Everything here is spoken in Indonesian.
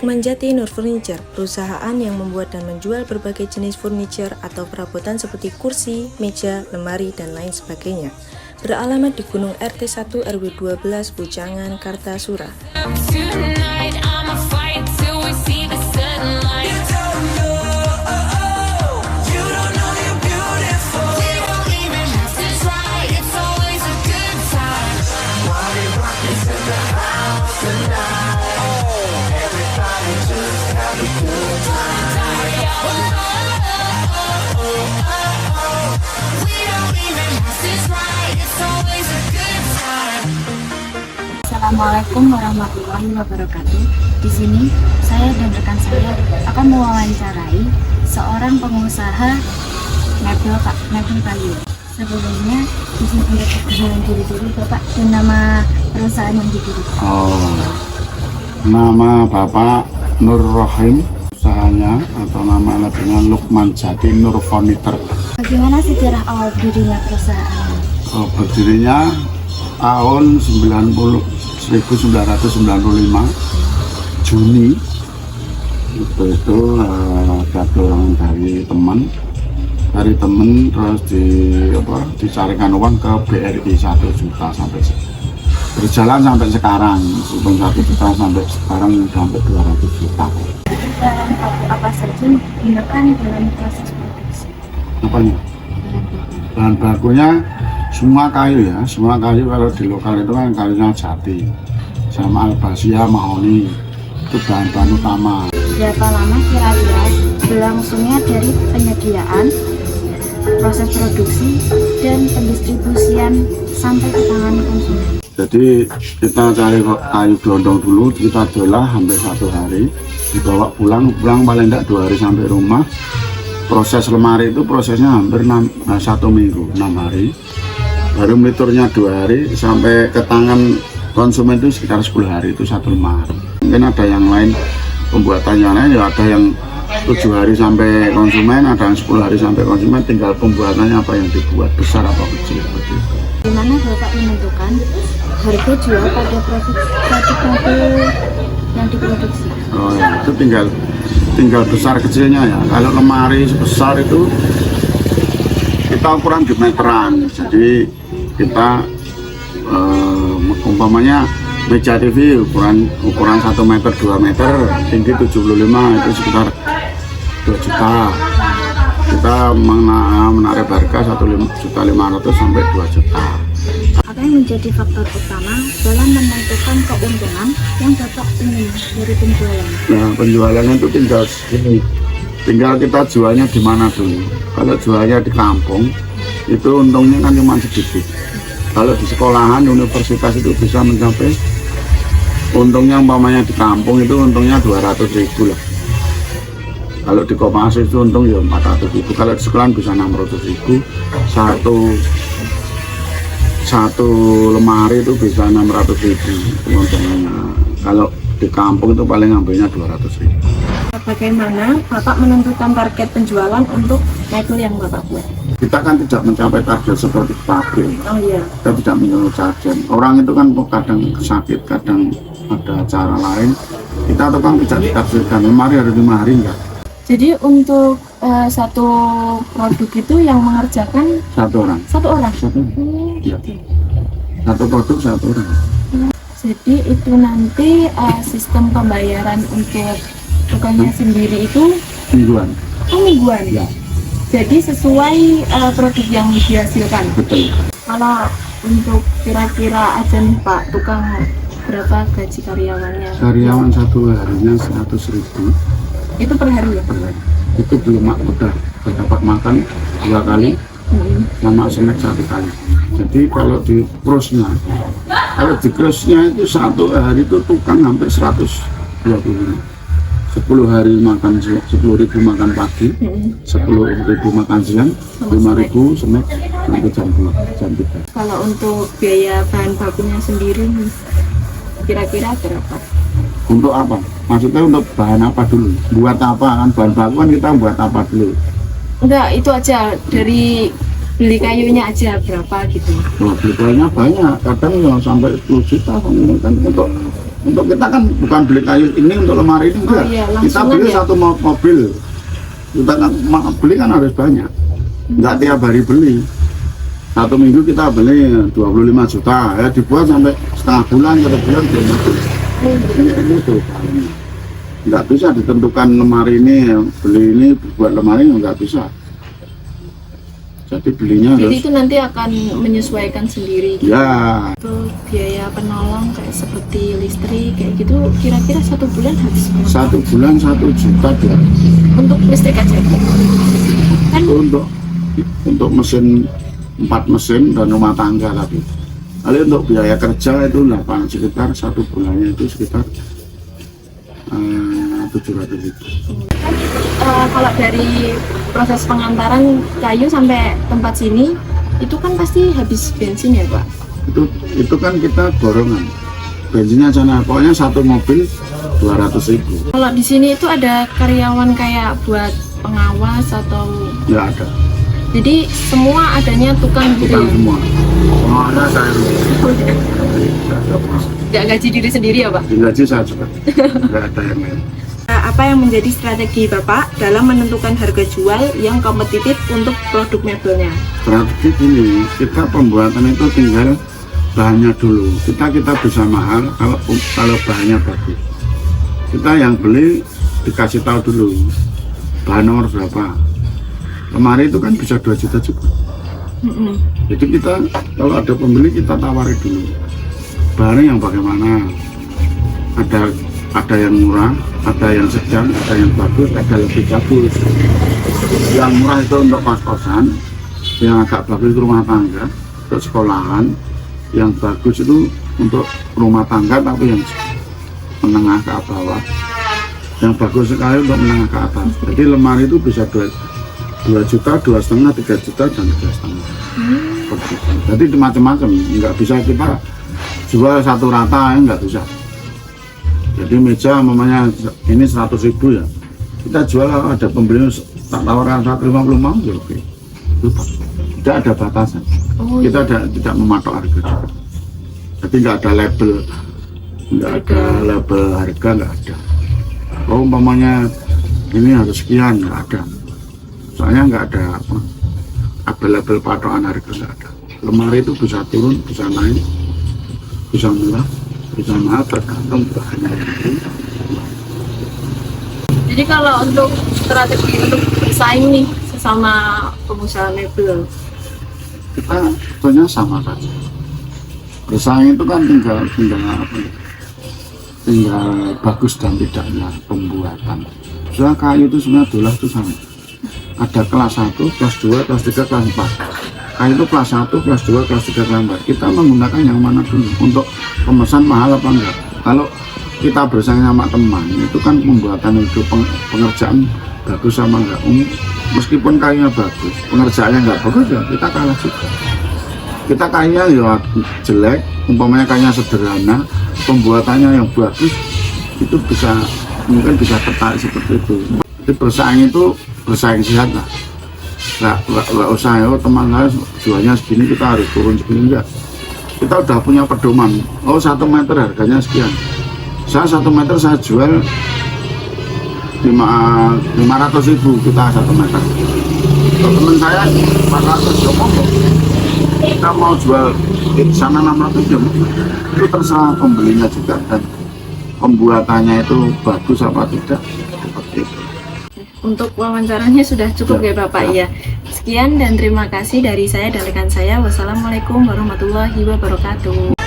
Lukman Jati Nur Furniture, perusahaan yang membuat dan menjual berbagai jenis furniture atau perabotan seperti kursi, meja, lemari, dan lain sebagainya. Beralamat di Gunung RT 1 RW 12 Bujangan, Kartasura. Assalamualaikum warahmatullahi wabarakatuh. Di sini saya dan rekan saya akan mewawancarai seorang pengusaha mebel kayu. Sebelumnya izin untuk perkenalan diri dulu Bapak dan nama perusahaan yang didirikan. Nama Bapak Nur Rohim, usahanya atau nama lainnya Lukman Jati Nur Furniture. Bagaimana sejarah awal berdirinya perusahaan? Berdirinya tahun 1995 Juni itu ada dorongan dari teman terus dicarikan uang ke BRI 1 juta sampai berjalan sampai sekarang, meskipun 1 juta sampai sekarang sampai 200 juta. Bahan baku apa saja digunakan dalam proses produksi? Apanya? Bahan bakunya semua kayu ya, semua kayu. Kalau di lokal itu kan kayunya jati sama albasia, mahoni, itu bahan-bahan utama. Berapa lama kira-kira berlangsungnya dari penyediaan, proses produksi, dan pendistribusian sampai ke tangan konsumen? Jadi kita cari kayu gelondong dulu, kita olah hampir 1 hari, dibawa pulang paling tidak 2 hari sampai rumah. Proses lemari itu prosesnya hampir 1 minggu, 6 hari. Baru meliturnya 2 hari, sampai ke tangan konsumen itu sekitar 10 hari, itu 1 lemari. Mungkin ada yang lain pembuatannya lain, ya ada yang 7 hari sampai konsumen, ada yang 10 hari sampai konsumen, tinggal pembuatannya apa yang dibuat, besar atau kecil seperti itu. Bagaimana Bapak menentukan harga jual pada produk yang diproduksi? Oh ya, itu tinggal besar kecilnya ya. Kalau lemari sebesar itu kita ukuran di meteran, jadi kita umpamanya meja TV ukuran 1 meter 2 meter, tinggi 75, itu sekitar 2 juta. Kita menarik harga 1.500.000 sampai 2 juta. Apa yang menjadi faktor utama dalam menentukan keuntungan yang Bapak ingin dari penjualan? Nah, penjualannya itu tinggal kita jualnya di mana dulu. Kalau jualnya di kampung itu untungnya kan cuma sedikit. Kalau di sekolahan, universitas itu bisa mencapai untungnya umpamanya di kampung itu untungnya 200.000 lah. Kalau di Kopassus itu untung ya 400.000. Kalau di sekolahan bisa 600.000. Satu lemari itu bisa 600.000 untungnya. Kalau di kampung itu paling ngambilnya 200.000. Bagaimana Bapak menentukan target penjualan untuk mebel yang Bapak buat? Kita kan tidak mencapai target seperti pabrik. Oh iya. Kita tidak mencapai target. Orang itu kan kadang sakit, kadang ada cara lain. Kita tuh kan tidak ditargetkan. Lemari harus 5 hari enggak. Jadi untuk satu produk itu yang mengerjakan Satu orang. Ya. Satu produk 1 orang. Jadi itu nanti sistem pembayaran untuk tukangnya sendiri itu mingguan. Mingguan. Ya. Jadi sesuai produk yang dihasilkan. Betul. Kalau untuk kira-kira aja nih Pak, tukang berapa gaji karyawannya? Karyawan 1 harinya 100.000. Itu per hari ya? Itu belum udah dapat makan 2 kali, sama snack 1 kali. Jadi kalau di crossnya itu 1 hari itu tukang hampir 125. 10 hari makan 10.000 makan pagi, 10.000 makan siang, 5.000 snack sampai jam 3. Kalau untuk biaya bahan bakunya sendiri kira-kira berapa? Untuk apa? Maksudnya untuk bahan apa dulu? Buat apa kan? Bahan baku kan kita buat apa dulu? Enggak, itu aja dari beli kayunya aja berapa gitu. Beli kayunya banyak, kadang ya sampai 10 juta kan untuk Untuk kita kan bukan beli kayu ini untuk lemari ini enggak. iya, Kita langsungan beli ya? satu mobil. Kita kan beli kan harus banyak. Enggak tiap hari beli. Satu minggu kita beli 25 juta ya, dibuat sampai setengah bulan, 1 bulan belum itu. Itu nggak bisa ditentukan lemari ini beli ini buat lemari nggak bisa. Jadi belinya Jadi harus itu nanti akan menyesuaikan sendiri. ya Untuk biaya penolong kayak seperti listrik kayak gitu kira-kira 1 bulan habis berapa? 1 bulan 1 juta ya. Untuk listrik aja. Kan Untuk mesin 4 mesin dan rumah tangga tapi. Lalu untuk biaya kerja itu sekitar 1 bulannya itu sekitar 700.000. kalau dari proses pengantaran kayu sampai tempat sini itu kan pasti habis bensin ya Pak? Itu kan kita borongan. Bensinnya sana pokoknya satu mobil 200.000. Kalau di sini itu ada karyawan kayak buat pengawas atau Nggak ada. jadi semua adanya tukang gitu Bukan ya? semua. Semuanya saya Nggak gaji diri sendiri ya Pak? digaji saya juga. Nggak ada yang lain. Apa yang menjadi strategi Bapak dalam menentukan harga jual yang kompetitif untuk produk mebelnya? Strategi gini, kita pembuatan itu tinggal bahannya dulu. Kita bisa mahal kalau bahannya bagus. Kita yang beli dikasih tahu dulu bahan nomor berapa. Lemari itu kan bisa 2 juta juga. Jadi kita kalau ada pembeli kita tawari dulu bahannya yang bagaimana. Ada yang murah, ada yang sedang, ada yang bagus, ada lebih bagus. Yang murah itu untuk kos-kosan, yang agak bagus itu rumah tangga, untuk sekolahan. Yang bagus itu untuk rumah tangga tapi yang menengah ke bawah. Yang bagus sekali untuk menengah ke atas. Jadi lemari itu bisa 2 juta, 2,5, 3 juta, dan 3,5. Jadi macam-macam, nggak bisa kita jual satu rata, nggak bisa. Jadi meja mamanya ini 100.000 ya, kita jual ada pembeli tak tawarkan 150 mau ya oke. Tidak ada batasan. Kita tidak mematok harga juga. Jadi nggak ada label harga, nggak ada. Oh umpamanya ini harus sekian, nggak ada. Soalnya nggak ada label patokan harga, nggak ada. Lemari itu bisa turun, bisa naik, bisa murah, bisa mahal tergantung bahannya. Jadi kalau untuk strategi untuk bersaing nih sesama pengusaha mebel, Kita sebetulnya sama saja. Bersaing itu kan tinggal apa ya? Tinggal bagus dan tidaknya pembuatan. Soalnya kayu itu sebenarnya dolah itu sama. Ada kelas 1, kelas 2, kelas 3, kelas 4. Kayu itu kelas 1, kelas 2, kelas 3, kelas 4. Kita menggunakan yang mana dulu untuk pemesan mahal apa enggak. Kalau kita bersaing sama teman, itu kan pembuatan itu pengerjaan bagus sama enggak. Meskipun kayunya bagus, pengerjaannya enggak bagus ya kita kalah juga. Kita kayunya ya jelek, umpamanya kayunya sederhana, pembuatannya yang bagus, itu mungkin bisa tertarik seperti itu. Jadi bersaing itu bersaing sehat lah. Nggak usah ya teman saya jualnya segini kita harus turun segini, enggak. Kita udah punya pedoman. 1 meter harganya sekian. Saya 1 meter saya jual 500.000 kita 1 meter. Kalau teman saya 400 ya monggo. Kita mau jual di sana 600 ya monggo. Itu terserah pembelinya juga dan pembuatannya itu bagus apa tidak seperti itu. untuk wawancaranya sudah cukup ya Bapak ya. Sekian dan terima kasih dari saya dan rekan saya. Wassalamualaikum warahmatullahi wabarakatuh.